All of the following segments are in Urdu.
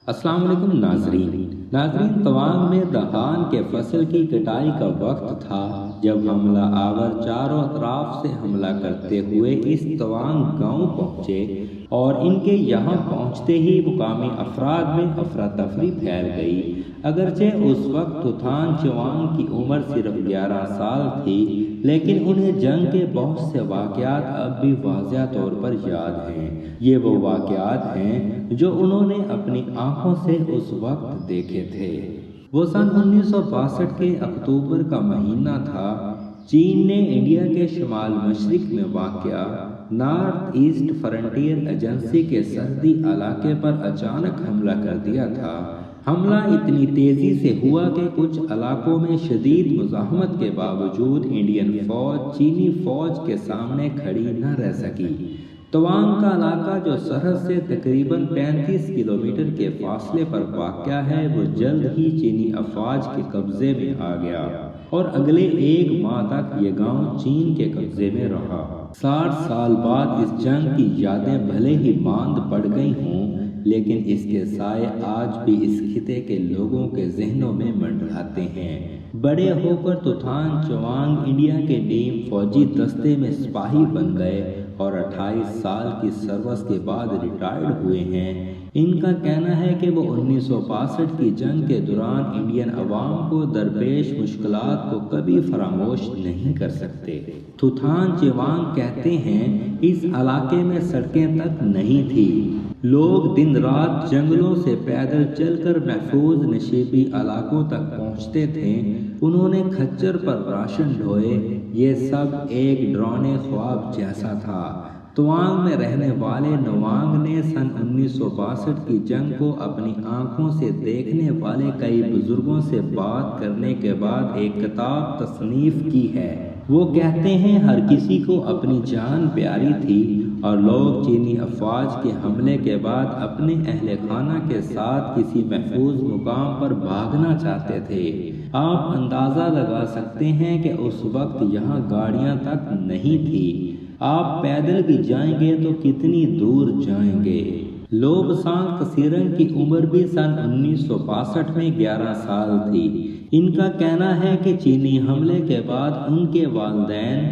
السلام علیکم ناظرین تواںگ میں دہان کے فصل کی کٹائی کا وقت تھا جب حملہ آور چاروں اطراف سے حملہ کرتے ہوئے اس تواںگ گاؤں پہنچے اور ان کے یہاں پہنچتے ہی مقامی افراد میں افراتفری پھیل گئی۔ اگرچہ اس وقت تھوتھان چوانگ کی عمر صرف 11 سال تھی، لیکن انہیں جنگ کے بہت سے واقعات اب بھی واضح طور پر یاد ہیں۔ یہ وہ واقعات ہیں جو انہوں نے اپنی آنکھوں سے اس وقت دیکھے تھے۔ وہ سن 1962 کے اکتوبر کا مہینہ تھا۔ چین نے انڈیا کے شمال مشرق میں واقع نارتھ ایسٹ فرنٹیئر ایجنسی کے سرحدی علاقے پر اچانک حملہ کر دیا تھا۔ حملہ اتنی تیزی سے ہوا کہ کچھ علاقوں میں شدید مزاحمت کے باوجود انڈین فوج چینی فوج کے سامنے کھڑی نہ رہ سکی۔ تواںگ کا علاقہ جو سرحد سے تقریباً 35 کلومیٹر کے فاصلے پر واقع ہے، وہ جلد ہی چینی افواج کے قبضے میں آ گیا اور اگلے 1 ماہ تک یہ گاؤں چین کے قبضے میں رہا۔ 60 سال بعد اس جنگ کی یادیں بھلے ہی ماند پڑ گئی ہوں، لیکن اس کے سائے آج بھی اس خطے کے لوگوں کے ذہنوں میں منڈلاتے ہیں۔ بڑے ہو کر تھوتھان چوانگ انڈیا کے نیم فوجی دستے میں سپاہی بن گئے اور 28 سال کی سروس کے بعد ریٹائرڈ ہوئے ہیں۔ ان کا کہنا ہے کہ وہ 1962 کی جنگ کے دوران انڈین عوام کو درپیش مشکلات کو کبھی فراموش نہیں کر سکتے۔ تھوتھان چوانگ کہتے ہیں، اس علاقے میں سڑکیں تک نہیں تھی۔ لوگ دن رات جنگلوں سے پیدل چل کر محفوظ نشیبی علاقوں تک پہنچتے تھے۔ انہوں نے کھچر پر راشن ڈھوئے۔ یہ سب ایک ڈراؤنے خواب جیسا تھا۔ تواںگ میں رہنے والے نوانگ نے سن 1962 کی جنگ کو اپنی آنکھوں سے دیکھنے والے کئی بزرگوں سے بات کرنے کے بعد ایک کتاب تصنیف کی ہے۔ وہ کہتے ہیں، ہر کسی کو اپنی جان پیاری تھی اور لوگ چینی افواج کے حملے کے بعد اپنے اہل خانہ کے ساتھ کسی محفوظ مقام پر بھاگنا چاہتے تھے۔ آپ اندازہ لگا سکتے ہیں کہ اس وقت یہاں گاڑیاں تک نہیں تھی۔ آپ پیدل بھی جائیں گے تو کتنی دور جائیں گے۔ لوبسانگ تسیرنگ کی عمر بھی سن 1962 میں 11 سال تھی۔ ان کا کہنا ہے کہ چینی حملے کے بعد ان کے والدین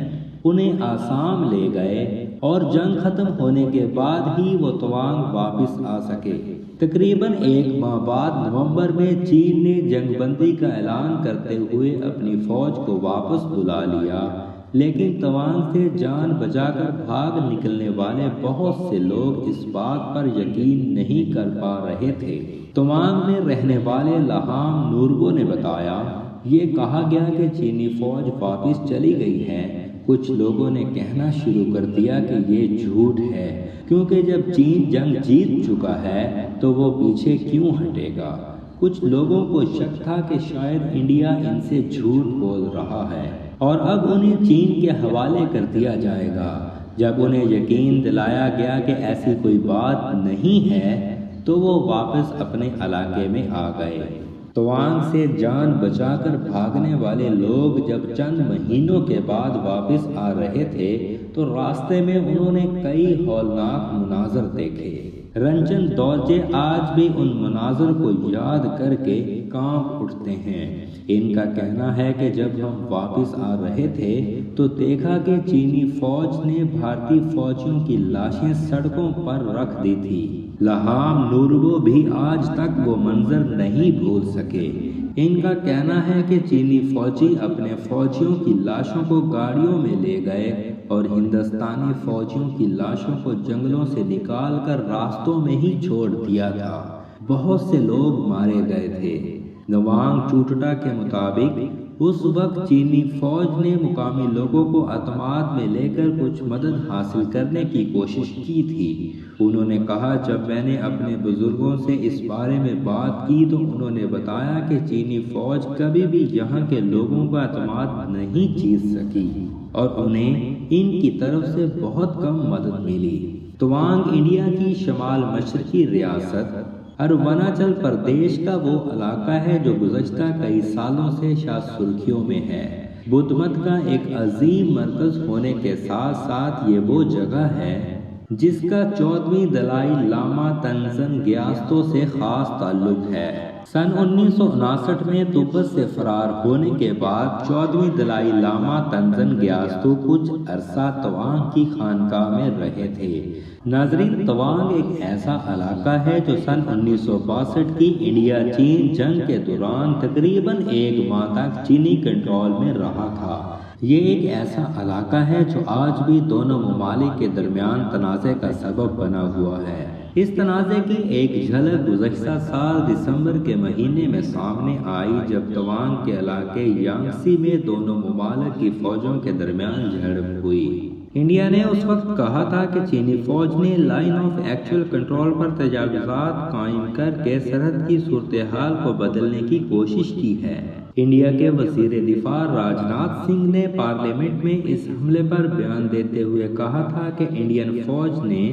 انہیں آسام لے گئے اور جنگ ختم ہونے کے بعد ہی وہ تواںگ واپس آ سکے۔ تقریباً 1 ماہ بعد نومبر میں چین نے جنگ بندی کا اعلان کرتے ہوئے اپنی فوج کو واپس بلا لیا، لیکن تواںگ سے جان بچا کر بھاگ نکلنے والے بہت سے لوگ اس بات پر یقین نہیں کر پا رہے تھے۔ تواںگ میں رہنے والے لاہام نوربو نے بتایا، یہ کہا گیا کہ چینی فوج واپس چلی گئی ہے۔ کچھ لوگوں نے کہنا شروع کر دیا کہ یہ جھوٹ ہے، کیونکہ جب چین جنگ جیت چکا ہے تو وہ پیچھے کیوں ہٹے گا۔ کچھ لوگوں کو شک تھا کہ شاید انڈیا ان سے جھوٹ بول رہا ہے اور اب انہیں چین کے حوالے کر دیا جائے گا۔ جب انہیں یقین دلایا گیا کہ ایسی کوئی بات نہیں ہے تو وہ واپس اپنے علاقے میں آ گئے۔ تواںگ سے جان بچا کر بھاگنے والے لوگ جب چند مہینوں کے بعد واپس آ رہے تھے تو راستے میں انہوں نے کئی ہولناک مناظر دیکھے۔ رنجن دورجے آج بھی ان مناظر کو یاد کر کے کانپ اٹھتے ہیں۔ ان کا کہنا ہے کہ جب ہم واپس آ رہے تھے تو دیکھا کہ چینی فوج نے بھارتی فوجیوں کی لاشیں سڑکوں پر رکھ دی تھی۔ لاہام نوربو بھی آج تک وہ منظر نہیں بھول سکے۔ ان کا کہنا ہے کہ چینی فوجی اپنے فوجیوں کی لاشوں کو گاڑیوں میں لے گئے اور ہندوستانی فوجیوں کی لاشوں کو جنگلوں سے نکال کر راستوں میں ہی چھوڑ دیا تھا۔ بہت سے لوگ مارے گئے تھے۔ نوانگ چوٹٹا کے مطابق اس وقت چینی فوج نے مقامی لوگوں کو اعتماد میں لے کر کچھ مدد حاصل کرنے کی کوشش کی تھی۔ انہوں نے کہا، جب میں نے اپنے بزرگوں سے اس بارے میں بات کی تو انہوں نے بتایا کہ چینی فوج کبھی بھی یہاں کے لوگوں کا اعتماد نہیں جیت سکی اور انہیں ان کی طرف سے بہت کم مدد ملی۔ تواںگ انڈیا کی شمال مشرقی ریاست اروناچل پردیش کا وہ علاقہ ہے جو گزشتہ کئی سالوں سے شاید سرخیوں میں ہے۔ بدھ مت کا ایک عظیم مرکز ہونے کے ساتھ ساتھ یہ وہ جگہ ہے جس کا 14ویں دلائی لاما تنزن گیاستو سے خاص تعلق ہے۔ سن 1959 میں تبت سے فرار ہونے کے بعد 14ویں دلائی لاما تنزن گیاستو کچھ عرصہ توانگ کی خانقاہ میں رہے تھے۔ ناظرین، توانگ ایک ایسا علاقہ ہے جو سن 1962 کی انڈیا چین جنگ کے دوران تقریباً 1 ماہ تک چینی کنٹرول میں رہا تھا۔ یہ ایک ایسا علاقہ ہے جو آج بھی دونوں ممالک کے درمیان تنازع کا سبب بنا ہوا ہے۔ اس تنازع کی ایک جھلک گزشتہ سال دسمبر کے مہینے میں سامنے آئی جب توانگ کے علاقے یانگسی میں دونوں ممالک کی فوجوں کے درمیان جھڑپ ہوئی۔ انڈیا نے اس وقت کہا تھا کہ چینی فوج نے لائن آف ایکچوئل کنٹرول پر تجاوزات قائم کر کے سرحد کی صورتحال کو بدلنے کی کوشش کی ہے۔ انڈیا کے وزیر دفاع راج ناتھ سنگھ نے پارلیمنٹ میں اس حملے پر بیان دیتے ہوئے کہا تھا کہ انڈین فوج نے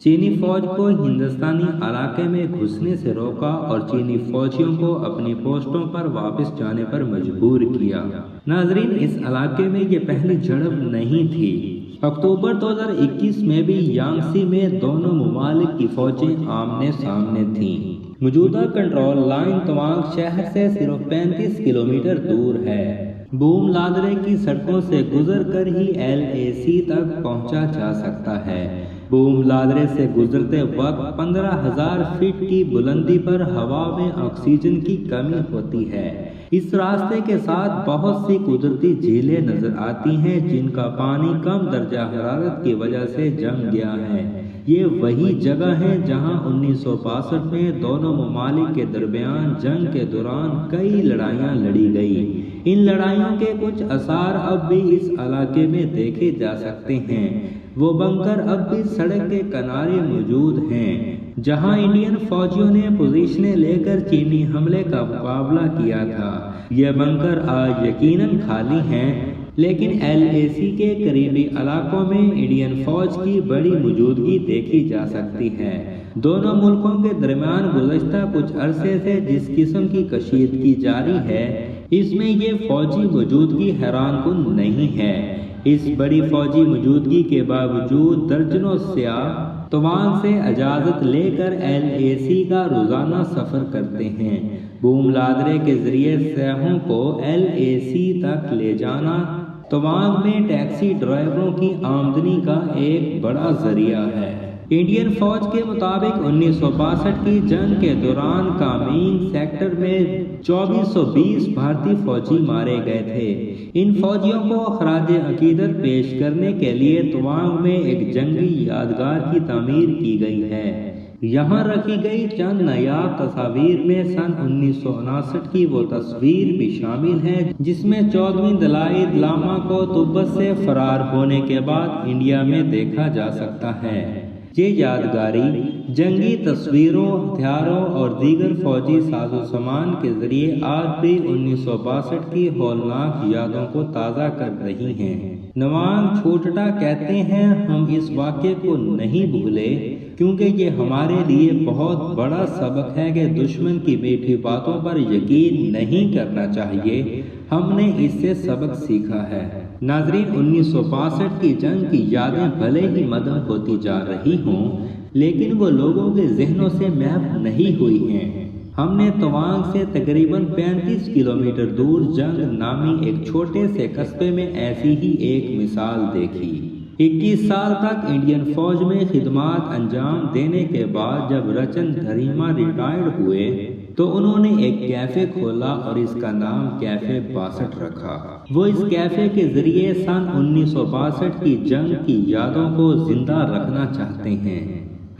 چینی فوج کو ہندوستانی علاقے میں گھسنے سے روکا اور چینی فوجیوں کو اپنی پوسٹوں پر واپس جانے پر مجبور کیا۔ ناظرین، اس علاقے میں یہ پہلی جھڑپ نہیں تھی۔ اکتوبر 2021 میں بھی یانگسی میں دونوں ممالک کی فوجیں آمنے سامنے تھیں۔ موجودہ کنٹرول لائن توانگ شہر سے صرف 35 کلومیٹر دور ہے۔ بوم لادرے کی سڑکوں سے گزر کر ہی LAC تک پہنچا جا سکتا ہے۔ بوم لادرے سے گزرتے وقت 15,000 فٹ کی بلندی پر ہوا میں آکسیجن کی کمی ہوتی ہے۔ اس راستے کے ساتھ بہت سی قدرتی جھیلیں نظر آتی ہیں جن کا پانی کم درجہ حرارت کی وجہ سے جم گیا ہے۔ یہ وہی جگہ ہے جہاں 1962 میں دونوں ممالک کے درمیان جنگ کے دوران کئی لڑائیاں لڑی گئی۔ ان لڑائیوں کے کچھ آثار اب بھی اس علاقے میں دیکھے جا سکتے ہیں۔ وہ بنکر اب بھی سڑک کے کنارے موجود ہیں جہاں انڈین فوجیوں نے پوزیشنیں لے کر چینی حملے کا مقابلہ کیا تھا۔ یہ بنکر آج یقیناً خالی ہیں، لیکن LAC کے قریبی علاقوں میں انڈین فوج کی بڑی موجودگی دیکھی جا سکتی ہے۔ دونوں ملکوں کے درمیان گزشتہ کچھ عرصے سے جس قسم کی کشیدگی جاری ہے، اس میں یہ فوجی موجودگی حیران کن نہیں ہے۔ اس بڑی فوجی موجودگی کے باوجود درجنوں سیاح توانگ سے اجازت لے کر LAC کا روزانہ سفر کرتے ہیں۔ بوم لادرے کے ذریعے سیاحوں کو LAC تک لے جانا توانگ میں ٹیکسی ڈرائیوروں کی آمدنی کا ایک بڑا ذریعہ ہے۔ انڈین فوج کے مطابق 1962 کی جنگ کے دوران کامینگ سیکٹر میں 2420 بھارتی فوجی مارے گئے تھے۔ ان فوجیوں کو خراج عقیدت پیش کرنے کے لیے توانگ میں ایک جنگی یادگار کی تعمیر کی گئی ہے۔ یہاں رکھی گئی چند نایاب تصاویر میں سن 1959 کی وہ تصویر بھی شامل ہے جس میں 14ویں دلائی لاما کو تبت سے فرار ہونے کے بعد انڈیا میں دیکھا جا سکتا ہے۔ یہ یادگاری جنگی تصویروں، ہتھیاروں اور دیگر فوجی ساز و سامان کے ذریعے آج بھی 1962 کی ہولناک یادوں کو تازہ کر رہی ہیں۔ نوانگ چھوٹٹا کہتے ہیں، ہم اس واقعے کو نہیں بھولے کیونکہ یہ ہمارے لیے بہت بڑا سبق ہے کہ دشمن کی میٹھی باتوں پر یقین نہیں کرنا چاہیے۔ ہم نے اس سے سبق سیکھا ہے۔ ناظرین، 1962 کی جنگ کی یادیں بھلے ہی مدھم ہوتی جا رہی ہوں، لیکن وہ لوگوں کے ذہنوں سے محو نہیں ہوئی ہیں۔ ہم نے توانگ سے تقریباً 35 کلومیٹر دور جنگ نامی ایک چھوٹے سے قصبے میں ایسی ہی ایک مثال دیکھی۔ 21 سال تک انڈین فوج میں خدمات انجام دینے کے بعد جب رچن دھریما ریٹائرڈ ہوئے تو انہوں نے ایک کیفے کھولا اور اس کا نام کیفے 62 رکھا۔ وہ اس کیفے کے ذریعے سن 1962 کی جنگ کی یادوں کو زندہ رکھنا چاہتے ہیں۔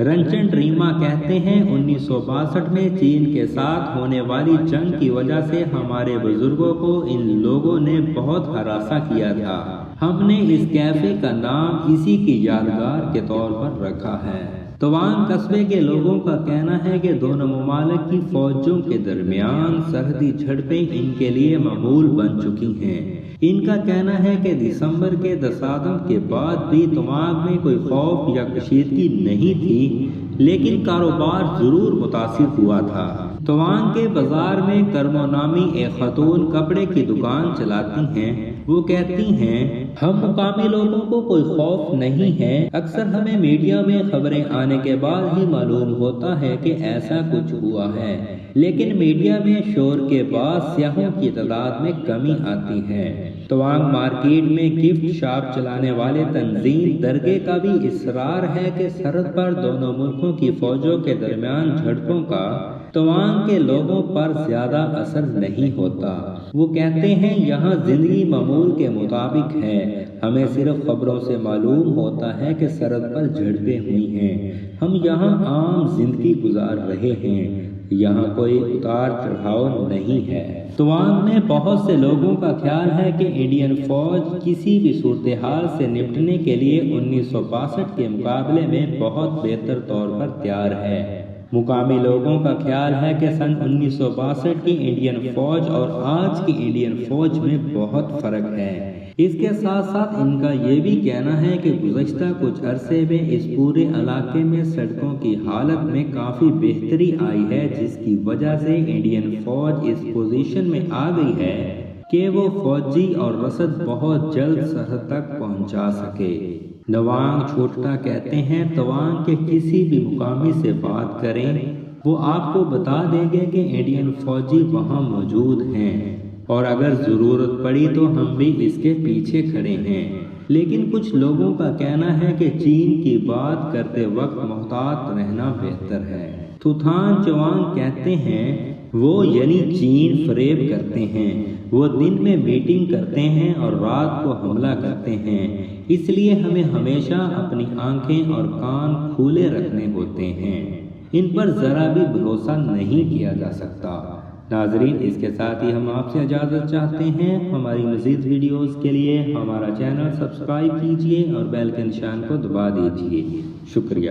رنچن ڈریما کہتے ہیں، 1962 میں چین کے ساتھ ہونے والی جنگ کی وجہ سے ہمارے بزرگوں کو ان لوگوں نے بہت ہراساں کیا تھا۔ ہم نے اس کیفے کا نام اسی کی یادگار کے طور پر رکھا ہے۔ توانگ قصبے کے لوگوں کا کہنا ہے کہ دونوں ممالک کی فوجوں کے درمیان سرحدی جھڑپیں ان کے لیے معمول بن چکی ہیں۔ ان کا کہنا ہے کہ دسمبر کے تصادم کے بعد بھی توانگ میں کوئی خوف یا کشیدگی نہیں تھی، لیکن کاروبار ضرور متاثر ہوا تھا۔ توانگ کے بازار میں کرمو نامی ایک خاتون کپڑے کی دکان چلاتی ہیں وہ کہتی ہیں ہم مقامی لوگوں کو کوئی خوف نہیں ہے، اکثر ہمیں میڈیا میں خبریں آنے کے بعد ہی معلوم ہوتا ہے کہ ایسا کچھ ہوا ہے، لیکن میڈیا میں شور کے بعد سیاحوں کی تعداد میں کمی آتی ہے۔ توانگ مارکیٹ میں گفٹ شاپ چلانے والے تنظیم درگے کا بھی اصرار ہے کہ سرحد پر دونوں ملکوں کی فوجوں کے درمیان جھڑپوں کا توانگ کے لوگوں پر زیادہ اثر نہیں ہوتا۔ وہ کہتے ہیں یہاں زندگی معمول کے مطابق ہے، ہمیں صرف خبروں سے معلوم ہوتا ہے کہ سرحد پر جھڑپیں ہوئی ہیں، ہم یہاں عام زندگی گزار رہے ہیں، یہاں کوئی اتار چڑھاؤ نہیں ہے۔ توانگ میں بہت سے لوگوں کا خیال ہے کہ انڈین فوج کسی بھی صورتحال سے نمٹنے کے لیے 1962 کے مقابلے میں بہت بہتر طور پر تیار ہے۔ مقامی لوگوں کا خیال ہے کہ سن 1962 کی انڈین فوج اور آج کی انڈین فوج میں بہت فرق ہے۔ اس کے ساتھ ساتھ ان کا یہ بھی کہنا ہے کہ گزشتہ کچھ عرصے میں اس پورے علاقے میں سڑکوں کی حالت میں کافی بہتری آئی ہے، جس کی وجہ سے انڈین فوج اس پوزیشن میں آ گئی ہے کہ وہ فوجی اور رسد بہت جلد سرحد تک پہنچا سکے۔ نوانگ چھوٹا کہتے ہیں توانگ کے کسی بھی مقامی سے بات کریں، وہ آپ کو بتا دیں گے کہ انڈین فوجی وہاں موجود ہیں اور اگر ضرورت پڑی تو ہم بھی اس کے پیچھے کھڑے ہیں۔ لیکن کچھ لوگوں کا کہنا ہے کہ چین کی بات کرتے وقت محتاط رہنا بہتر ہے۔ تھوتھان چوانگ کہتے ہیں وہ یعنی چین فریب کرتے ہیں، وہ دن میں میٹنگ کرتے ہیں اور رات کو حملہ کرتے ہیں، اس لیے ہمیں ہمیشہ اپنی آنکھیں اور کان کھلے رکھنے ہوتے ہیں، ان پر ذرا بھی بھروسہ نہیں کیا جا سکتا۔ ناظرین، اس کے ساتھ ہی ہم آپ سے اجازت چاہتے ہیں۔ ہماری مزید ویڈیوز کے لیے ہمارا چینل سبسکرائب کیجیے اور بیل کے نشان کو دبا دیجیے۔ شکریہ۔